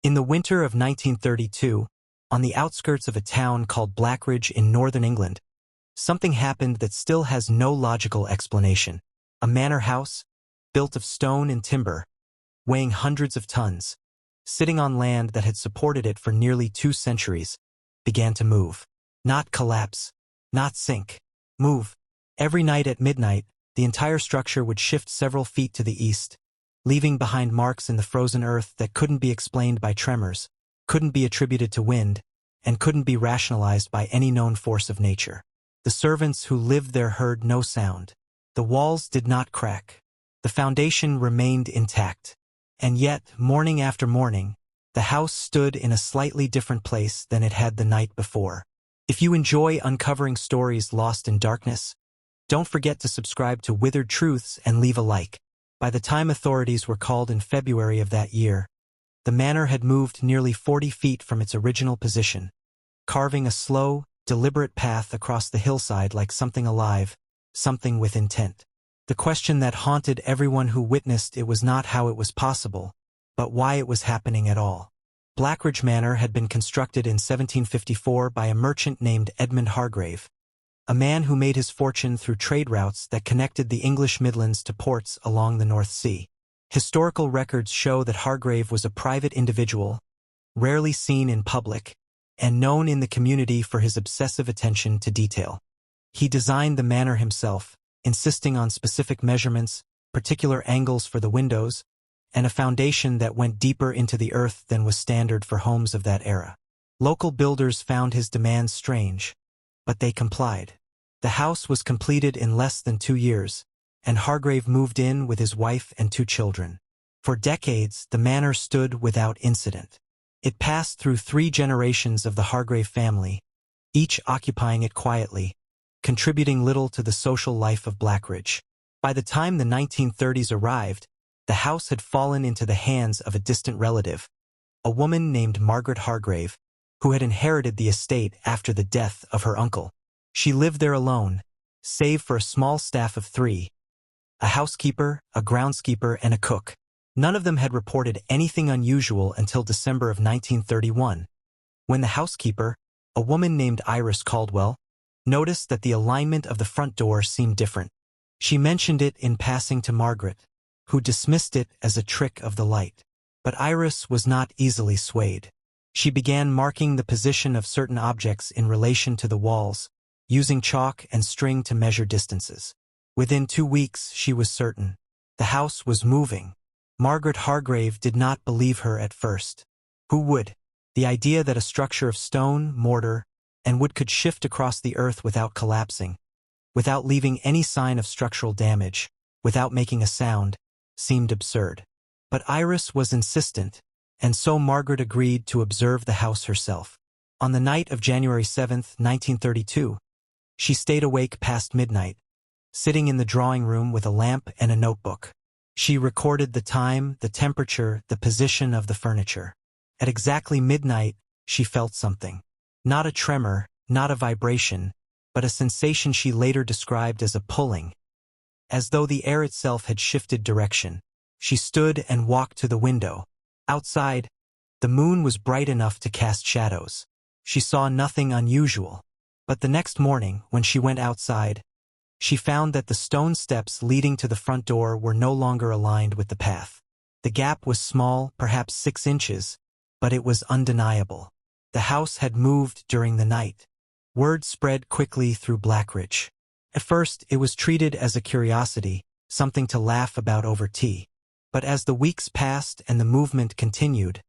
In the winter of 1932, on the outskirts of a town called Blackridge in northern England, something happened that still has no logical explanation. A manor house, built of stone and timber, weighing hundreds of tons, sitting on land that had supported it for nearly 2 centuries, began to move. Not collapse, not sink. Move. Every night at midnight, the entire structure would shift several feet to the east, leaving behind marks in the frozen earth that couldn't be explained by tremors, couldn't be attributed to wind, and couldn't be rationalized by any known force of nature. The servants who lived there heard no sound. The walls did not crack. The foundation remained intact. And yet, morning after morning, the house stood in a slightly different place than it had the night before. If you enjoy uncovering stories lost in darkness, don't forget to subscribe to Withered Truths and leave a like. By the time authorities were called in February of that year, the manor had moved nearly 40 feet from its original position, carving a slow, deliberate path across the hillside like something alive, something with intent. The question that haunted everyone who witnessed it was not how it was possible, but why it was happening at all. Blackridge Manor had been constructed in 1754 by a merchant named Edmund Hargrave, a man who made his fortune through trade routes that connected the English Midlands to ports along the North Sea. Historical records show that Hargrave was a private individual, rarely seen in public, and known in the community for his obsessive attention to detail. He designed the manor himself, insisting on specific measurements, particular angles for the windows, and a foundation that went deeper into the earth than was standard for homes of that era. Local builders found his demands strange, but they complied. The house was completed in less than 2 years, and Hargrave moved in with his wife and 2 children. For decades, the manor stood without incident. It passed through 3 generations of the Hargrave family, each occupying it quietly, contributing little to the social life of Blackridge. By the time the 1930s arrived, the house had fallen into the hands of a distant relative, a woman named Margaret Hargrave, who had inherited the estate after the death of her uncle. She lived there alone, save for a small staff of 3, a housekeeper, a groundskeeper, and a cook. None of them had reported anything unusual until December of 1931, when the housekeeper, a woman named Iris Caldwell, noticed that the alignment of the front door seemed different. She mentioned it in passing to Margaret, who dismissed it as a trick of the light. But Iris was not easily swayed. She began marking the position of certain objects in relation to the walls, using chalk and string to measure distances. Within 2 weeks, she was certain. The house was moving. Margaret Hargrave did not believe her at first. Who would? The idea that a structure of stone, mortar, and wood could shift across the earth without collapsing, without leaving any sign of structural damage, without making a sound, seemed absurd. But Iris was insistent, and so Margaret agreed to observe the house herself. On the night of January 7, 1932, she stayed awake past midnight, sitting in the drawing room with a lamp and a notebook. She recorded the time, the temperature, the position of the furniture. At exactly midnight, she felt something. Not a tremor, not a vibration, but a sensation she later described as a pulling, as though the air itself had shifted direction. She stood and walked to the window. Outside, the moon was bright enough to cast shadows. She saw nothing unusual. But the next morning, when she went outside, she found that the stone steps leading to the front door were no longer aligned with the path. The gap was small, perhaps 6 inches, but it was undeniable. The house had moved during the night. Word spread quickly through Blackridge. At first, it was treated as a curiosity, something to laugh about over tea. But as the weeks passed and the movement continued,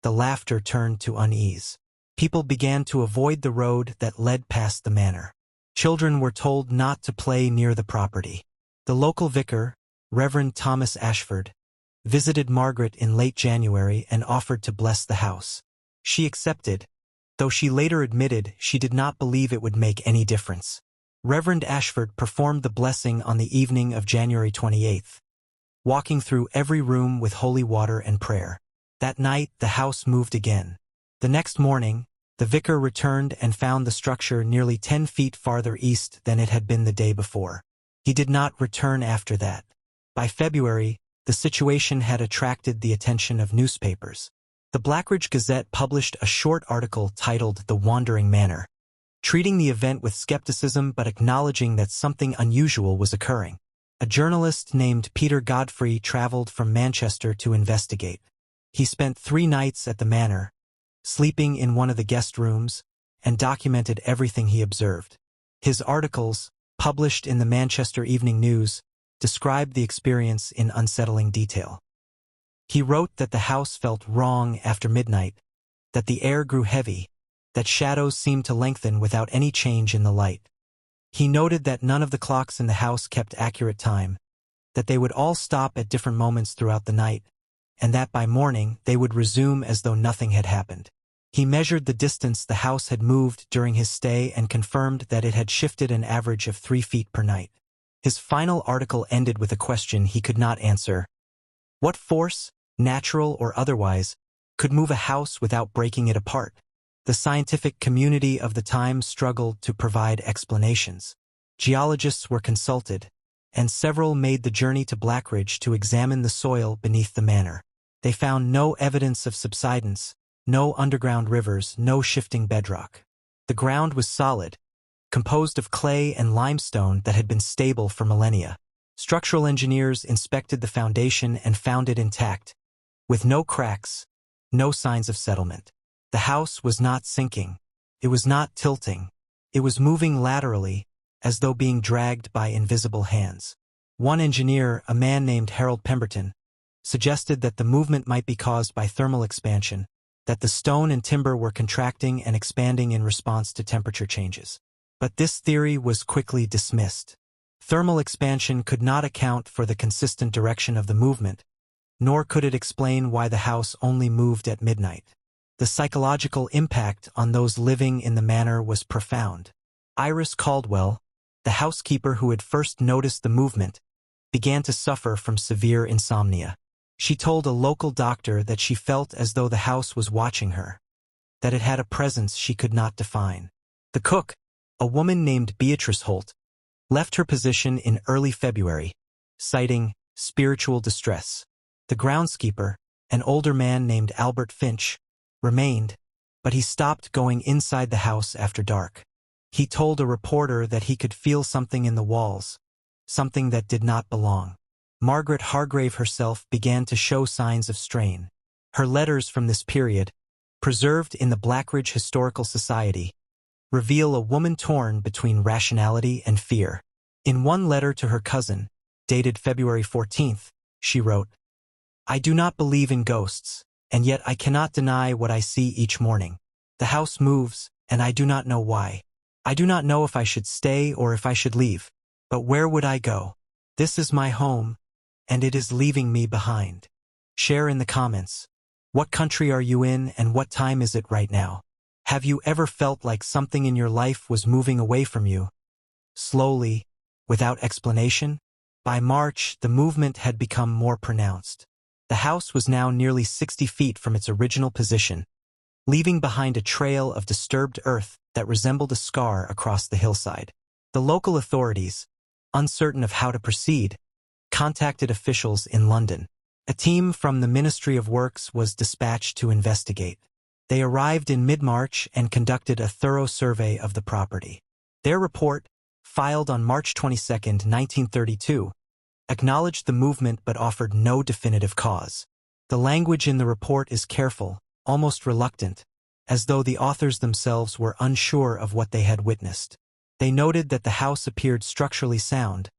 the laughter turned to unease. People began to avoid the road that led past the manor. Children were told not to play near the property. The local vicar, Reverend Thomas Ashford, visited Margaret in late January and offered to bless the house. She accepted, though she later admitted she did not believe it would make any difference. Reverend Ashford performed the blessing on the evening of January 28th, walking through every room with holy water and prayer. That night, the house moved again. The next morning, the vicar returned and found the structure nearly 10 feet farther east than it had been the day before. He did not return after that. By February, the situation had attracted the attention of newspapers. The Blackridge Gazette published a short article titled The Wandering Manor, treating the event with skepticism but acknowledging that something unusual was occurring. A journalist named Peter Godfrey traveled from Manchester to investigate. He spent 3 nights at the manor, sleeping in one of the guest rooms, and documented everything he observed. His articles, published in the Manchester Evening News, described the experience in unsettling detail. He wrote that the house felt wrong after midnight, that the air grew heavy, that shadows seemed to lengthen without any change in the light. He noted that none of the clocks in the house kept accurate time, that they would all stop at different moments throughout the night, and that by morning they would resume as though nothing had happened. He measured the distance the house had moved during his stay and confirmed that it had shifted an average of 3 feet per night. His final article ended with a question he could not answer. What force, natural or otherwise, could move a house without breaking it apart? The scientific community of the time struggled to provide explanations. Geologists were consulted, and several made the journey to Blackridge to examine the soil beneath the manor. They found no evidence of subsidence, no underground rivers, no shifting bedrock. The ground was solid, composed of clay and limestone that had been stable for millennia. Structural engineers inspected the foundation and found it intact, with no cracks, no signs of settlement. The house was not sinking. It was not tilting. It was moving laterally, as though being dragged by invisible hands. One engineer, a man named Harold Pemberton, suggested that the movement might be caused by thermal expansion, that the stone and timber were contracting and expanding in response to temperature changes. But this theory was quickly dismissed. Thermal expansion could not account for the consistent direction of the movement, nor could it explain why the house only moved at midnight. The psychological impact on those living in the manor was profound. Iris Caldwell, the housekeeper who had first noticed the movement, began to suffer from severe insomnia. She told a local doctor that she felt as though the house was watching her, that it had a presence she could not define. The cook, a woman named Beatrice Holt, left her position in early February, citing spiritual distress. The groundskeeper, an older man named Albert Finch, remained, but he stopped going inside the house after dark. He told a reporter that he could feel something in the walls, something that did not belong. Margaret Hargrave herself began to show signs of strain. Her letters from this period, preserved in the Blackridge Historical Society, reveal a woman torn between rationality and fear. In one letter to her cousin, dated February 14th, she wrote, "I do not believe in ghosts, and yet I cannot deny what I see each morning. The house moves, and I do not know why. I do not know if I should stay or if I should leave. But where would I go? This is my home, and it is leaving me behind." Share in the comments. What country are you in, and what time is it right now? Have you ever felt like something in your life was moving away from you? Slowly, without explanation? By March, the movement had become more pronounced. The house was now nearly 60 feet from its original position, leaving behind a trail of disturbed earth that resembled a scar across the hillside. The local authorities, uncertain of how to proceed, contacted officials in London. A team from the Ministry of Works was dispatched to investigate. They arrived in mid-March and conducted a thorough survey of the property. Their report, filed on March 22, 1932, acknowledged the movement but offered no definitive cause. The language in the report is careful, almost reluctant, as though the authors themselves were unsure of what they had witnessed. They noted that the house appeared structurally sound,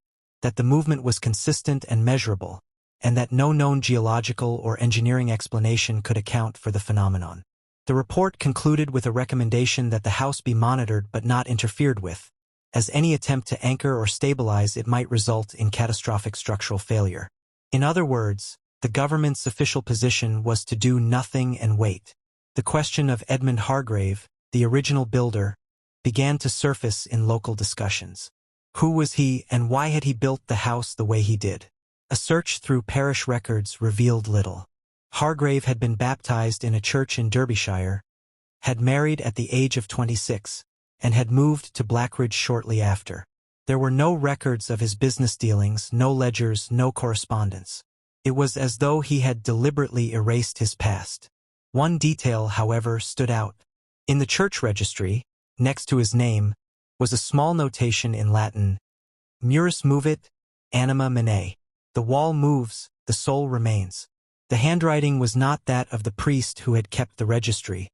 that the movement was consistent and measurable, and that no known geological or engineering explanation could account for the phenomenon. The report concluded with a recommendation that the house be monitored but not interfered with, as any attempt to anchor or stabilize it might result in catastrophic structural failure. In other words, the government's official position was to do nothing and wait. The question of Edmund Hargrave, the original builder, began to surface in local discussions. Who was he, and why had he built the house the way he did? A search through parish records revealed little. Hargrave had been baptized in a church in Derbyshire, had married at the age of 26, and had moved to Blackridge shortly after. There were no records of his business dealings, no ledgers, no correspondence. It was as though he had deliberately erased his past. One detail, however, stood out. In the church registry, next to his name, was a small notation in Latin, Muris movit, anima mene. The wall moves, the soul remains. The handwriting was not that of the priest who had kept the registry,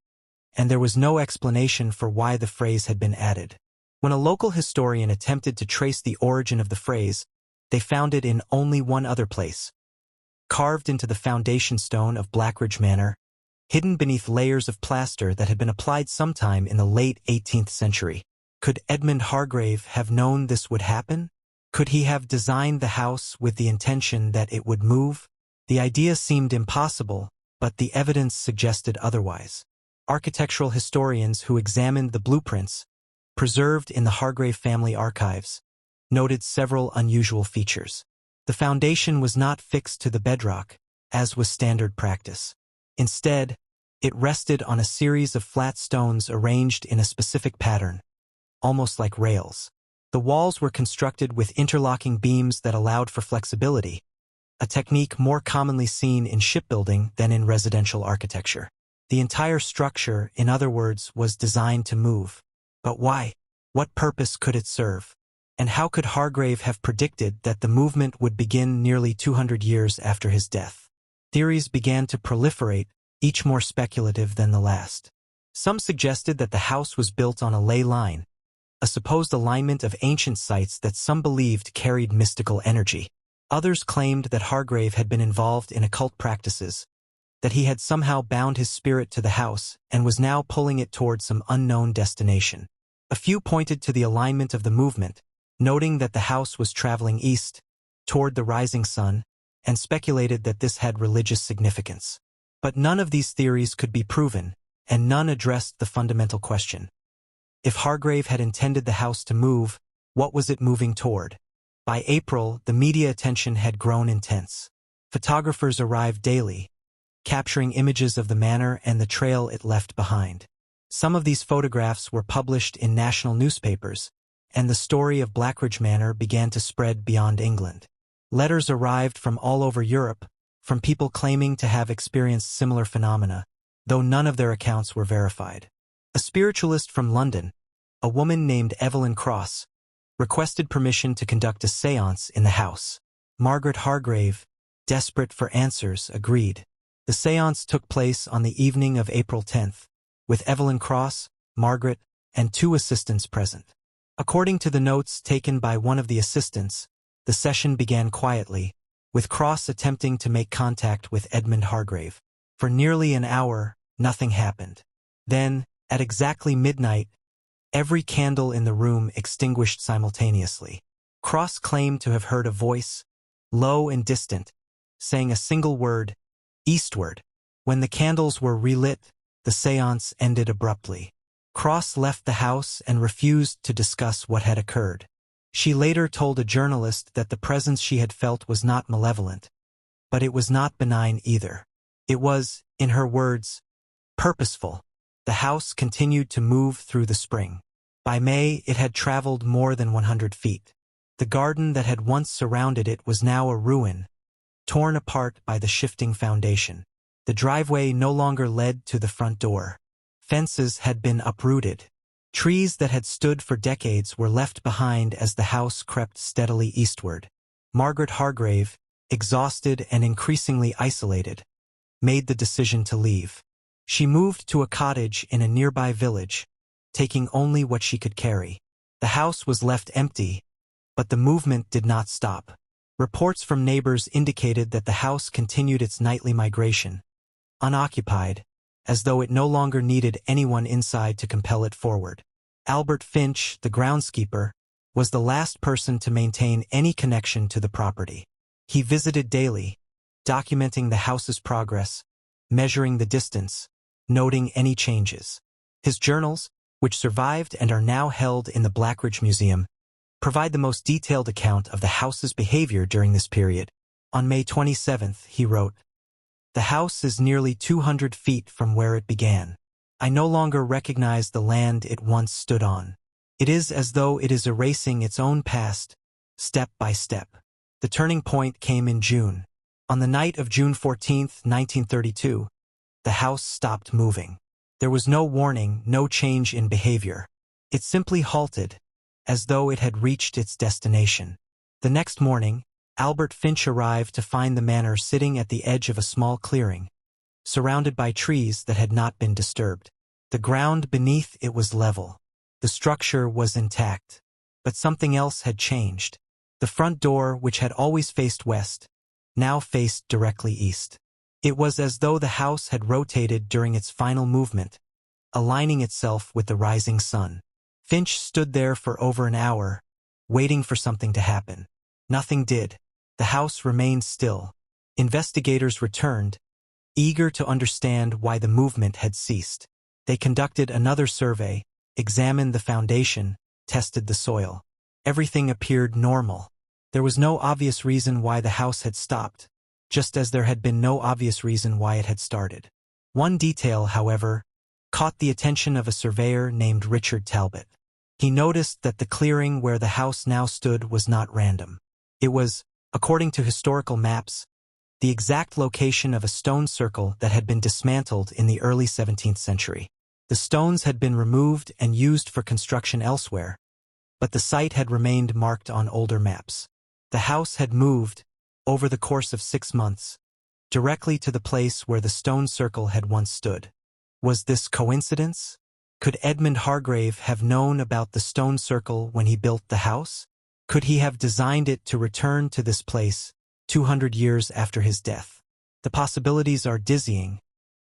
and there was no explanation for why the phrase had been added. When a local historian attempted to trace the origin of the phrase, they found it in only one other place. Carved into the foundation stone of Blackridge Manor, hidden beneath layers of plaster that had been applied sometime in the late 18th century. Could Edmund Hargrave have known this would happen? Could he have designed the house with the intention that it would move? The idea seemed impossible, but the evidence suggested otherwise. Architectural historians who examined the blueprints, preserved in the Hargrave family archives, noted several unusual features. The foundation was not fixed to the bedrock, as was standard practice. Instead, it rested on a series of flat stones arranged in a specific pattern, almost like rails. The walls were constructed with interlocking beams that allowed for flexibility, a technique more commonly seen in shipbuilding than in residential architecture. The entire structure, in other words, was designed to move. But why? What purpose could it serve? And how could Hargrave have predicted that the movement would begin nearly 200 years after his death? Theories began to proliferate, each more speculative than the last. Some suggested that the house was built on a ley line, a supposed alignment of ancient sites that some believed carried mystical energy. Others claimed that Hargrave had been involved in occult practices, that he had somehow bound his spirit to the house and was now pulling it toward some unknown destination. A few pointed to the alignment of the movement, noting that the house was traveling east, toward the rising sun, and speculated that this had religious significance. But none of these theories could be proven, and none addressed the fundamental question. If Hargrave had intended the house to move, what was it moving toward? By April, the media attention had grown intense. Photographers arrived daily, capturing images of the manor and the trail it left behind. Some of these photographs were published in national newspapers, and the story of Blackridge Manor began to spread beyond England. Letters arrived from all over Europe, from people claiming to have experienced similar phenomena, though none of their accounts were verified. A spiritualist from London, a woman named Evelyn Cross, requested permission to conduct a séance in the house. Margaret Hargrave, desperate for answers, agreed. The séance took place on the evening of April 10th, with Evelyn Cross, Margaret, and 2 assistants present. According to the notes taken by one of the assistants, the session began quietly, with Cross attempting to make contact with Edmund Hargrave. For nearly an hour, nothing happened. Then, at exactly midnight, every candle in the room extinguished simultaneously. Cross claimed to have heard a voice, low and distant, saying a single word, eastward. When the candles were relit, the séance ended abruptly. Cross left the house and refused to discuss what had occurred. She later told a journalist that the presence she had felt was not malevolent, but it was not benign either. It was, in her words, purposeful. The house continued to move through the spring. By May, it had traveled more than 100 feet. The garden that had once surrounded it was now a ruin, torn apart by the shifting foundation. The driveway no longer led to the front door. Fences had been uprooted. Trees that had stood for decades were left behind as the house crept steadily eastward. Margaret Hargrave, exhausted and increasingly isolated, made the decision to leave. She moved to a cottage in a nearby village, taking only what she could carry. The house was left empty, but the movement did not stop. Reports from neighbors indicated that the house continued its nightly migration, unoccupied, as though it no longer needed anyone inside to compel it forward. Albert Finch, the groundskeeper, was the last person to maintain any connection to the property. He visited daily, documenting the house's progress, measuring the distance, noting any changes. His journals, which survived and are now held in the Blackridge Museum, provide the most detailed account of the house's behavior during this period. On May 27th, he wrote, "The house is nearly 200 feet from where it began. I no longer recognize the land it once stood on. It is as though it is erasing its own past, step by step." The turning point came in June. On the night of June 14, 1932, the house stopped moving. There was no warning, no change in behavior. It simply halted, as though it had reached its destination. The next morning, Albert Finch arrived to find the manor sitting at the edge of a small clearing, surrounded by trees that had not been disturbed. The ground beneath it was level. The structure was intact. But something else had changed. The front door, which had always faced west, now faced directly east. It was as though the house had rotated during its final movement, aligning itself with the rising sun. Finch stood there for over an hour, waiting for something to happen. Nothing did. The house remained still. Investigators returned, eager to understand why the movement had ceased. They conducted another survey, examined the foundation, tested the soil. Everything appeared normal. There was no obvious reason why the house had stopped, just as there had been no obvious reason why it had started. One detail, however, caught the attention of a surveyor named Richard Talbot. He noticed that the clearing where the house now stood was not random. It was, according to historical maps, the exact location of a stone circle that had been dismantled in the early 17th century. The stones had been removed and used for construction elsewhere, but the site had remained marked on older maps. The house had moved, over the course of 6 months, directly to the place where the stone circle had once stood. Was this coincidence? Could Edmund Hargrave have known about the stone circle when he built the house? Could he have designed it to return to this place 200 years after his death? The possibilities are dizzying,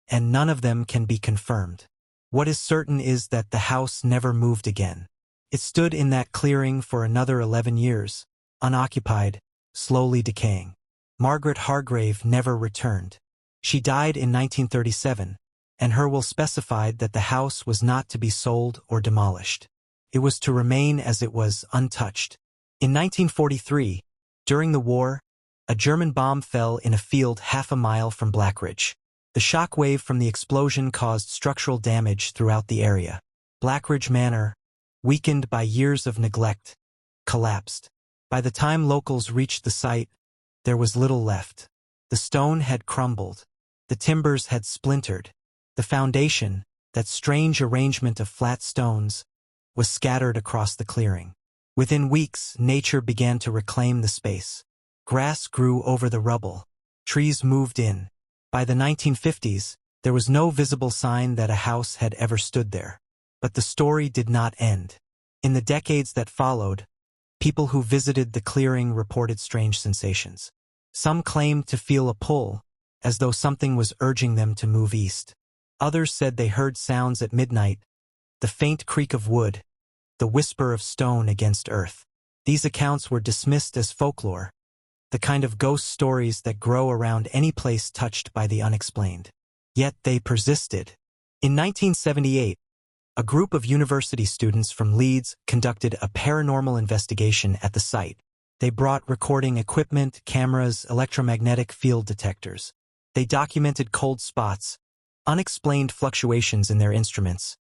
and none of them can be confirmed. What is certain is that the house never moved again. It stood in that clearing for another 11 years, unoccupied, slowly decaying. Margaret Hargrave never returned. She died in 1937, and her will specified that the house was not to be sold or demolished. It was to remain as it was, untouched. In 1943, during the war, a German bomb fell in a field half a mile from Blackridge. The shock wave from the explosion caused structural damage throughout the area. Blackridge Manor, weakened by years of neglect, collapsed. By the time locals reached the site, there was little left. The stone had crumbled. The timbers had splintered. The foundation, that strange arrangement of flat stones, was scattered across the clearing. Within weeks, nature began to reclaim the space. Grass grew over the rubble. Trees moved in. By the 1950s, there was no visible sign that a house had ever stood there. But the story did not end. In the decades that followed, people who visited the clearing reported strange sensations. Some claimed to feel a pull, as though something was urging them to move east. Others said they heard sounds at midnight, the faint creak of wood, the whisper of stone against earth. These accounts were dismissed as folklore, the kind of ghost stories that grow around any place touched by the unexplained. Yet they persisted. In 1978, a group of university students from Leeds conducted a paranormal investigation at the site. They brought recording equipment, cameras, electromagnetic field detectors. They documented cold spots, unexplained fluctuations in their instruments,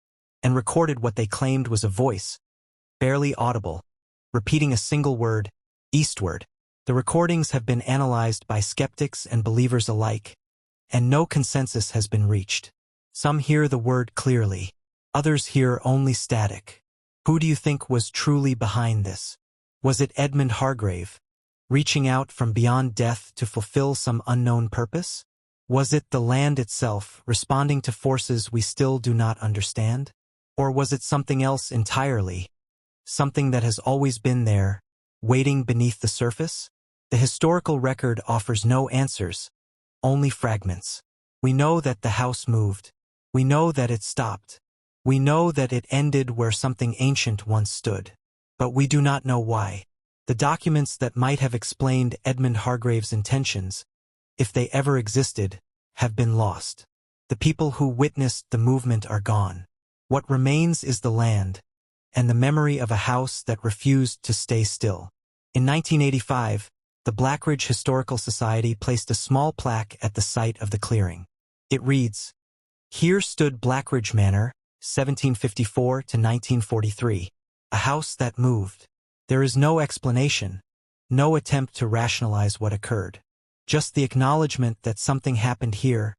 and recorded what they claimed was a voice, barely audible, repeating a single word, eastward. The recordings have been analyzed by skeptics and believers alike, and no consensus has been reached. Some hear the word clearly. Others hear only static. Who do you think was truly behind this? Was it Edmund Hargrave, reaching out from beyond death to fulfill some unknown purpose? Was it the land itself, responding to forces we still do not understand? Or was it something else entirely? Something that has always been there, waiting beneath the surface? The historical record offers no answers, only fragments. We know that the house moved. We know that it stopped. We know that it ended where something ancient once stood. But we do not know why. The documents that might have explained Edmund Hargrave's intentions, if they ever existed, have been lost. The people who witnessed the movement are gone. What remains is the land, and the memory of a house that refused to stay still. In 1985, the Blackridge Historical Society placed a small plaque at the site of the clearing. It reads, "Here stood Blackridge Manor, 1754 to 1943, a house that moved." There is no explanation, no attempt to rationalize what occurred. Just the acknowledgement that something happened here,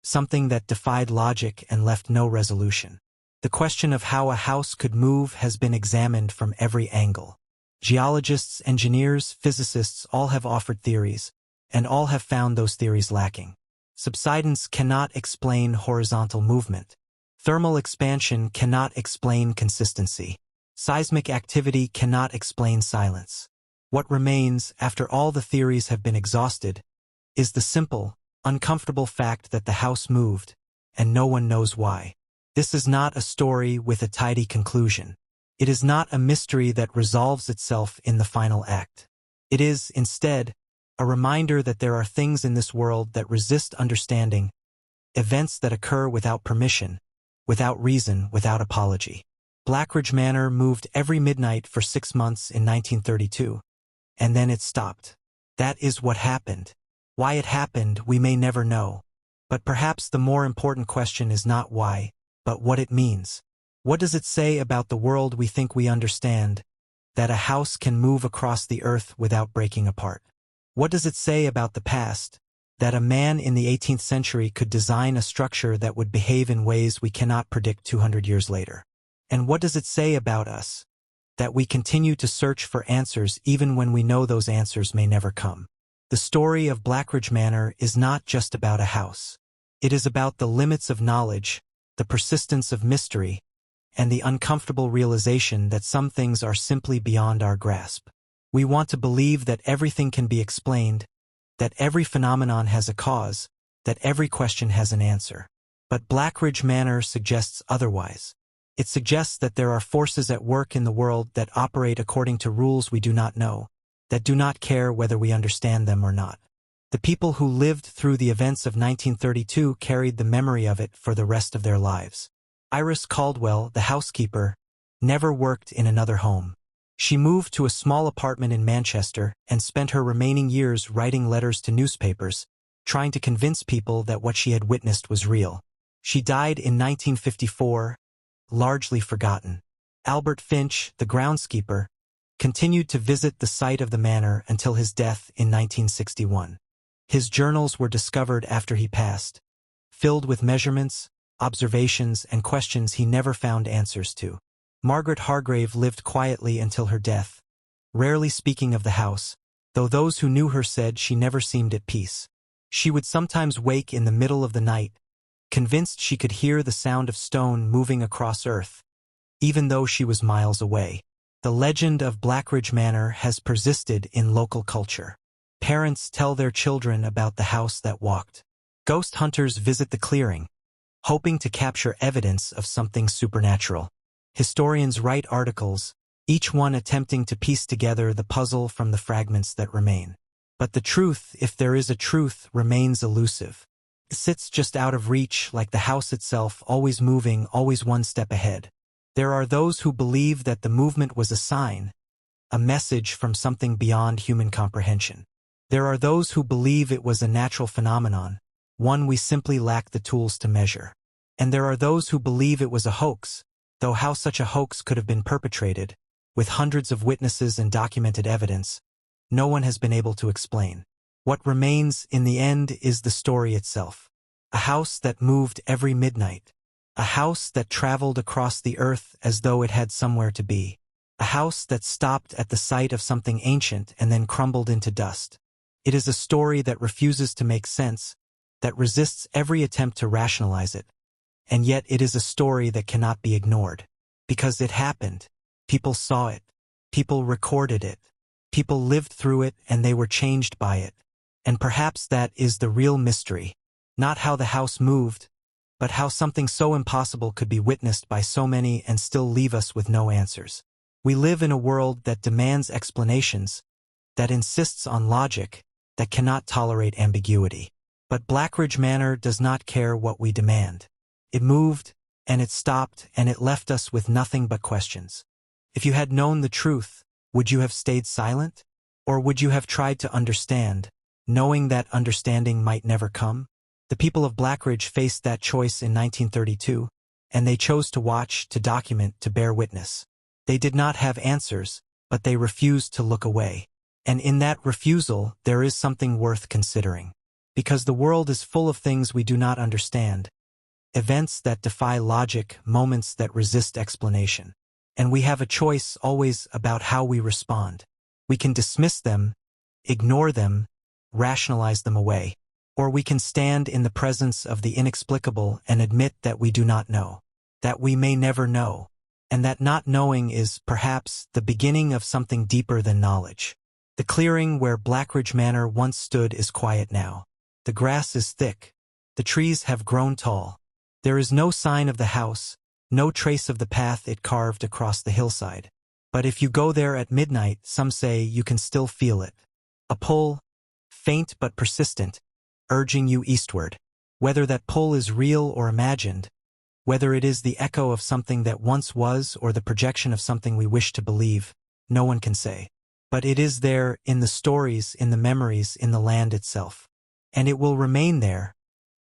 something that defied logic and left no resolution. The question of how a house could move has been examined from every angle. Geologists, engineers, physicists all have offered theories, and all have found those theories lacking. Subsidence cannot explain horizontal movement. Thermal expansion cannot explain consistency. Seismic activity cannot explain silence. What remains, after all the theories have been exhausted, is the simple, uncomfortable fact that the house moved, and no one knows why. This is not a story with a tidy conclusion. It is not a mystery that resolves itself in the final act. It is, instead, a reminder that there are things in this world that resist understanding, events that occur without permission, without reason, without apology. Blackridge Manor moved every midnight for 6 months in 1932, and then it stopped. That is what happened. Why it happened, we may never know. But perhaps the more important question is not why, but what it means. What does it say about the world we think we understand, that a house can move across the earth without breaking apart? What does it say about the past, that a man in the 18th century could design a structure that would behave in ways we cannot predict 200 years later? And what does it say about us, that we continue to search for answers even when we know those answers may never come? The story of Blackridge Manor is not just about a house. It is about the limits of knowledge, the persistence of mystery, and the uncomfortable realization that some things are simply beyond our grasp. We want to believe that everything can be explained, that every phenomenon has a cause, that every question has an answer. But Blackridge Manor suggests otherwise. It suggests that there are forces at work in the world that operate according to rules we do not know, that do not care whether we understand them or not. The people who lived through the events of 1932 carried the memory of it for the rest of their lives. Iris Caldwell, the housekeeper, never worked in another home. She moved to a small apartment in Manchester and spent her remaining years writing letters to newspapers, trying to convince people that what she had witnessed was real. She died in 1954, largely forgotten. Albert Finch, the groundskeeper, continued to visit the site of the manor until his death in 1961. His journals were discovered after he passed, filled with measurements, observations, and questions he never found answers to. Margaret Hargrave lived quietly until her death, rarely speaking of the house, though those who knew her said she never seemed at peace. She would sometimes wake in the middle of the night, convinced she could hear the sound of stone moving across earth, even though she was miles away. The legend of Blackridge Manor has persisted in local culture. Parents tell their children about the house that walked. Ghost hunters visit the clearing, hoping to capture evidence of something supernatural. Historians write articles, each one attempting to piece together the puzzle from the fragments that remain. But the truth, if there is a truth, remains elusive. It sits just out of reach, like the house itself, always moving, always one step ahead. There are those who believe that the movement was a sign, a message from something beyond human comprehension. There are those who believe it was a natural phenomenon, one we simply lack the tools to measure. And there are those who believe it was a hoax, though how such a hoax could have been perpetrated, with hundreds of witnesses and documented evidence, no one has been able to explain. What remains in the end is the story itself. A house that moved every midnight. A house that traveled across the earth as though it had somewhere to be. A house that stopped at the site of something ancient and then crumbled into dust. It is a story that refuses to make sense, that resists every attempt to rationalize it. And yet it is a story that cannot be ignored. Because it happened. People saw it. People recorded it. People lived through it and they were changed by it. And perhaps that is the real mystery. Not how the house moved, but how something so impossible could be witnessed by so many and still leave us with no answers. We live in a world that demands explanations, that insists on logic, that cannot tolerate ambiguity. But Blackridge Manor does not care what we demand. It moved, and it stopped, and it left us with nothing but questions. If you had known the truth, would you have stayed silent? Or would you have tried to understand, knowing that understanding might never come? The people of Blackridge faced that choice in 1932, and they chose to watch, to document, to bear witness. They did not have answers, but they refused to look away. And in that refusal, there is something worth considering. Because the world is full of things we do not understand. Events that defy logic, moments that resist explanation. And we have a choice always about how we respond. We can dismiss them, ignore them, rationalize them away. Or we can stand in the presence of the inexplicable and admit that we do not know, that we may never know, and that not knowing is, perhaps, the beginning of something deeper than knowledge. The clearing where Blackridge Manor once stood is quiet now. The grass is thick. The trees have grown tall. There is no sign of the house, no trace of the path it carved across the hillside. But if you go there at midnight, some say you can still feel it. A pull, faint but persistent, urging you eastward. Whether that pull is real or imagined, whether it is the echo of something that once was or the projection of something we wish to believe, no one can say. But it is there, in the stories, in the memories, in the land itself. And it will remain there,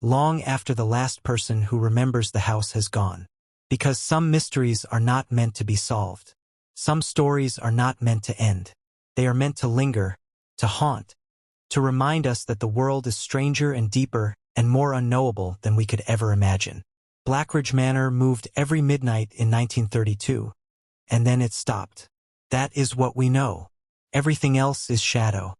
long after the last person who remembers the house has gone. Because some mysteries are not meant to be solved. Some stories are not meant to end. They are meant to linger, to haunt, to remind us that the world is stranger and deeper and more unknowable than we could ever imagine. Blackridge Manor moved every midnight in 1932, and then it stopped. That is what we know. Everything else is shadow.